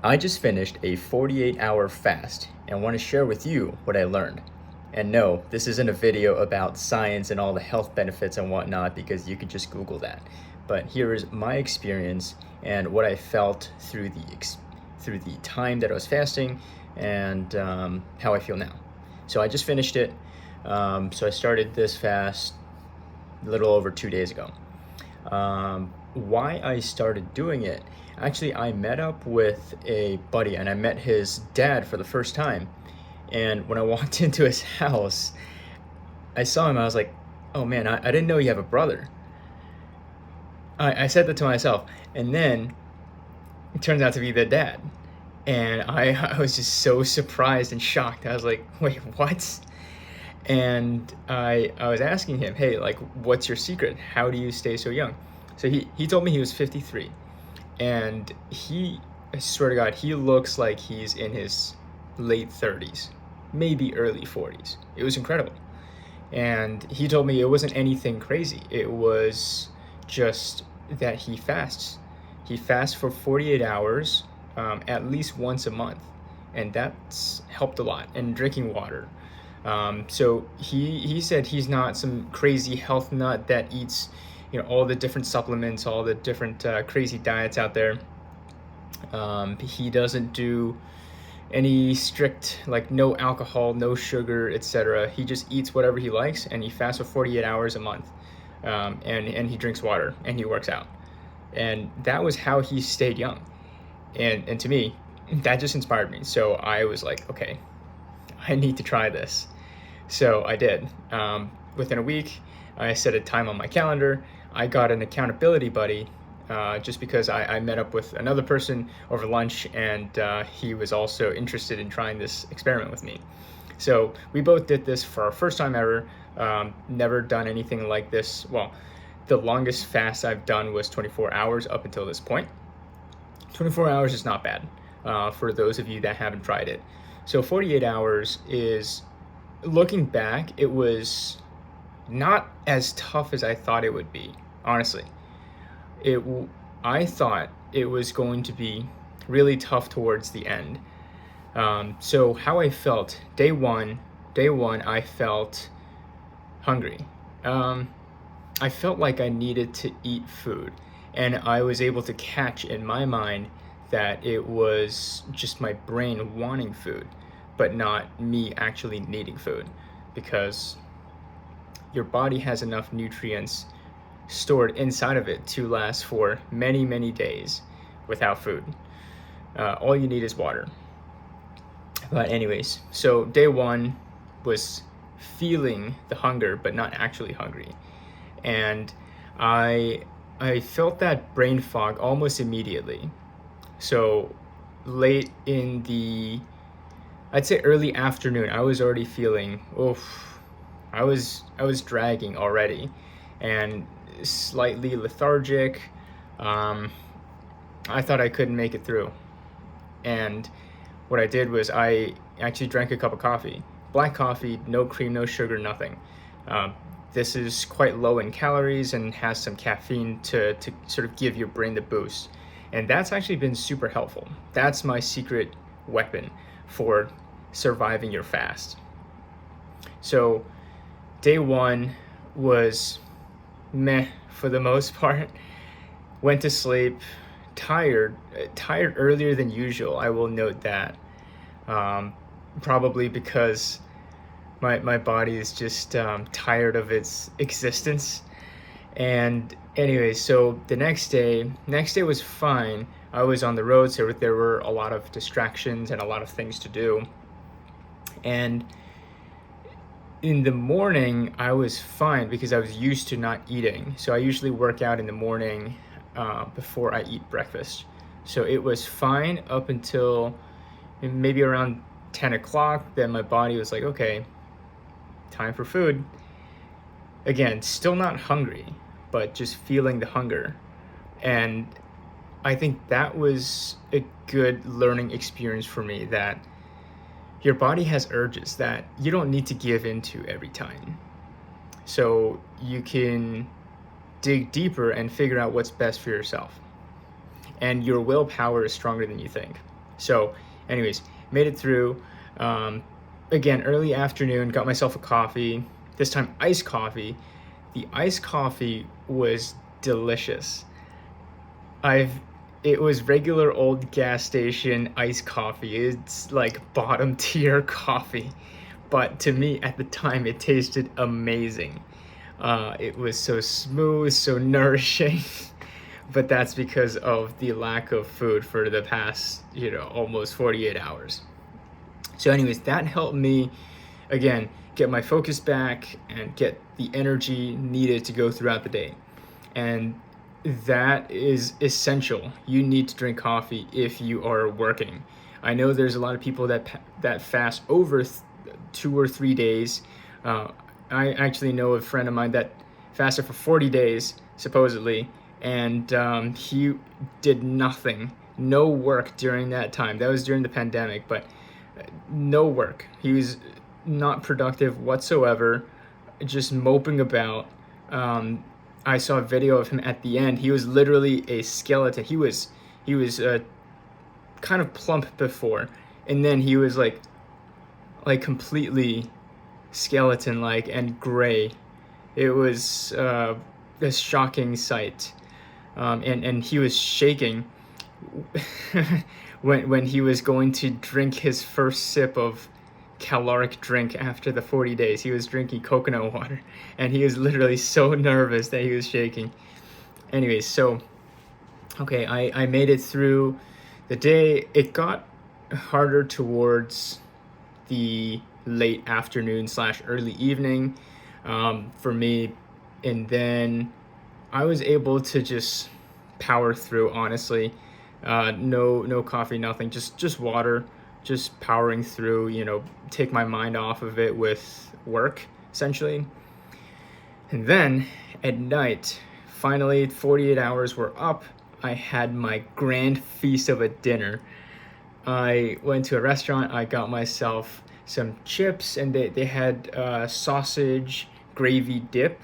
I just finished a 48-hour fast and want to share with you what I learned. And no, this isn't a video about science and all the health benefits and whatnot because you could just Google that. But here is my experience and what I felt through the time that I was fasting and how I feel now. So I just finished it. So I started this fast a little over 2 days ago. Why I started doing it, actually, I met up with a buddy and I met his dad for the first time. And when I walked into his house, I saw him. I was like, oh man, I didn't know you have a brother. I said that to myself. And then it turns out to be the dad. And I was just so surprised and shocked. I was like, wait, what? And I was asking him, hey, like, what's your secret? How do you stay so young? So he told me he was 53. And I swear to God, he looks like he's in his late 30s, maybe early 40s. It was incredible. And he told me it wasn't anything crazy. It was just that he fasts. He fasts for 48 hours, at least once a month. And that's helped a lot. And drinking water. So he said he's not some crazy health nut that eats, all the different supplements, all the different crazy diets out there. He doesn't do any strict, like, no alcohol, no sugar, etc. He just eats whatever he likes, and he fasts for 48 hours a month. And he drinks water, and he works out. And that was how he stayed young. And to me, that just inspired me. So I was like, okay, I need to try this. So I did. Within a week, I set a time on my calendar. I got an accountability buddy just because I met up with another person over lunch, and he was also interested in trying this experiment with me. So we both did this for our first time ever. Never done anything like this. Well, the longest fast I've done was 24 hours up until this point. 24 hours is not bad for those of you that haven't tried it. So 48 hours is, looking back, it was not as tough as I thought it would be, honestly. I thought it was going to be really tough towards the end. So how I felt, day one, I felt hungry. I felt like I needed to eat food, and I was able to catch in my mind that it was just my brain wanting food, but not me actually needing food, because your body has enough nutrients stored inside of it to last for many, many days without food. All you need is water. But anyways, so day one was feeling the hunger, but not actually hungry. And I felt that brain fog almost immediately. So late in the, I'd say early afternoon, I was already feeling, I was dragging already, and slightly lethargic. I thought I couldn't make it through. And what I did was I actually drank a cup of coffee. Black coffee, no cream, no sugar, nothing. This is quite low in calories and has some caffeine to sort of give your brain the boost. And that's actually been super helpful. That's my secret weapon for surviving your fast. So day one was meh for the most part. Went to sleep tired earlier than usual. I will note that. Probably because my body is just tired of its existence. And anyway, so the next day was fine. I was on the road, so there were a lot of distractions and a lot of things to do. And in the morning, I was fine because I was used to not eating. So I usually work out in the morning before I eat breakfast. So it was fine up until maybe around 10 o'clock. Then my body was like, okay, time for food. Again, still not hungry, but just feeling the hunger. And I think that was a good learning experience for me, that your body has urges that you don't need to give into every time. So you can dig deeper and figure out what's best for yourself. And your willpower is stronger than you think. So, anyways, made it through. Um, Again, early afternoon, got myself a coffee. This time, iced coffee. The iced coffee was delicious. I've It was regular old gas station iced coffee. It's like bottom tier coffee. But to me at the time it tasted amazing. It was so smooth, so nourishing. But that's because of the lack of food for the past, almost 48 hours. So anyways, that helped me again get my focus back and get the energy needed to go throughout the day. And that is essential. You need to drink coffee if you are working. I know there's a lot of people that fast over 2 or 3 days. Uh, I actually know a friend of mine that fasted for 40 days supposedly, and he did nothing, no work during that time. That was during the pandemic, but no work. He was not productive whatsoever, just moping about. I saw a video of him at the end. He was literally a skeleton. He was kind of plump before, and then he was like completely skeleton like and gray. It was a shocking sight, and he was shaking when he was going to drink his first sip of caloric drink after the 40 days. He was drinking coconut water, and he was literally so nervous that he was shaking. Anyways, so okay, I made it through the day. It got harder towards the late afternoon slash early evening for me, and then I was able to just power through, honestly. No coffee, nothing, just water, just powering through, take my mind off of it with work essentially. And then at night, finally 48 hours were up. I had my grand feast of a dinner. I went to a restaurant. I got myself some chips, and they had sausage gravy dip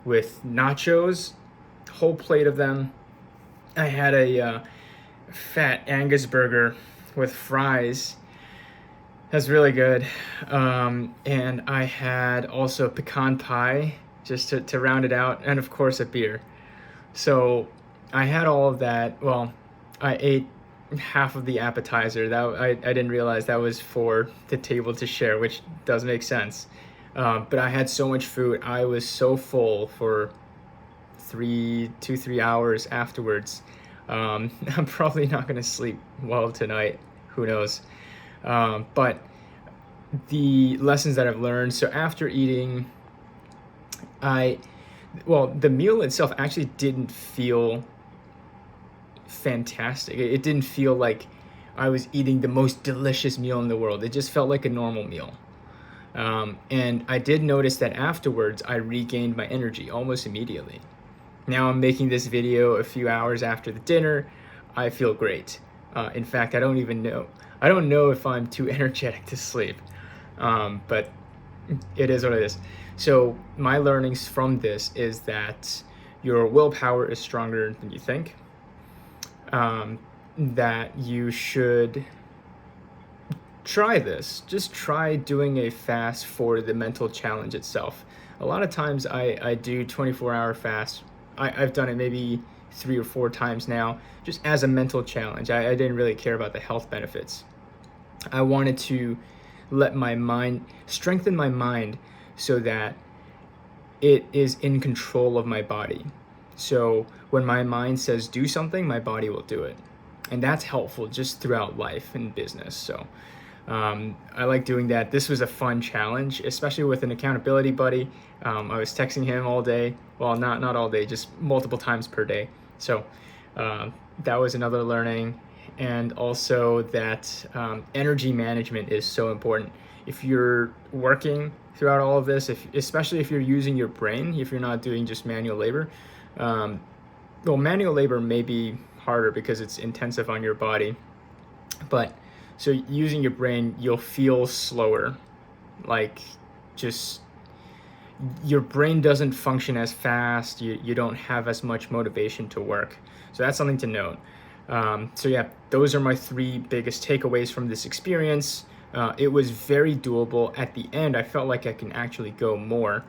with nachos, whole plate of them. I had a fat Angus burger with fries. That's really good. And I had also pecan pie just to round it out, and of course a beer. So I had all of that. Well, I ate half of the appetizer. That I didn't realize that was for the table to share, which does make sense. But I had so much food. I was so full for 3 hours afterwards. I'm probably not going to sleep well tonight. Who knows? But the lessons that I've learned. So after eating, the meal itself actually didn't feel fantastic. It didn't feel like I was eating the most delicious meal in the world. It just felt like a normal meal. And I did notice that afterwards I regained my energy almost immediately. Now I'm making this video a few hours after the dinner. I feel great. In fact, I don't know if I'm too energetic to sleep. But it is what it is. So my learnings from this is that your willpower is stronger than you think. That you should try this. Just try doing a fast for the mental challenge itself. A lot of times I do 24-hour fast. I've done it maybe 3 or 4 times now, just as a mental challenge. I didn't really care about the health benefits. I wanted to strengthen my mind so that it is in control of my body. So when my mind says do something, my body will do it. And that's helpful just throughout life and business. So I like doing that. This was a fun challenge, especially with an accountability buddy. I was texting him all day. Well, not all day, just multiple times per day. So that was another learning. And also that energy management is so important. If you're working throughout all of this, especially if you're using your brain, if you're not doing just manual labor, manual labor may be harder because it's intensive on your body, but so using your brain, you'll feel slower, like just your brain doesn't function as fast. You don't have as much motivation to work. So that's something to note. So yeah, those are my three biggest takeaways from this experience. It was very doable. At the end, I felt like I can actually go more.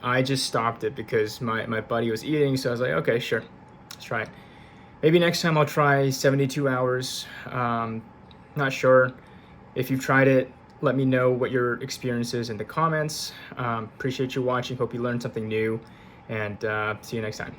I just stopped it because my buddy was eating, so I was like, okay, sure, let's try it. Maybe next time I'll try 72 hours. Not sure. If you've tried it, let me know what your experience is in the comments. Appreciate you watching. Hope you learned something new, and see you next time.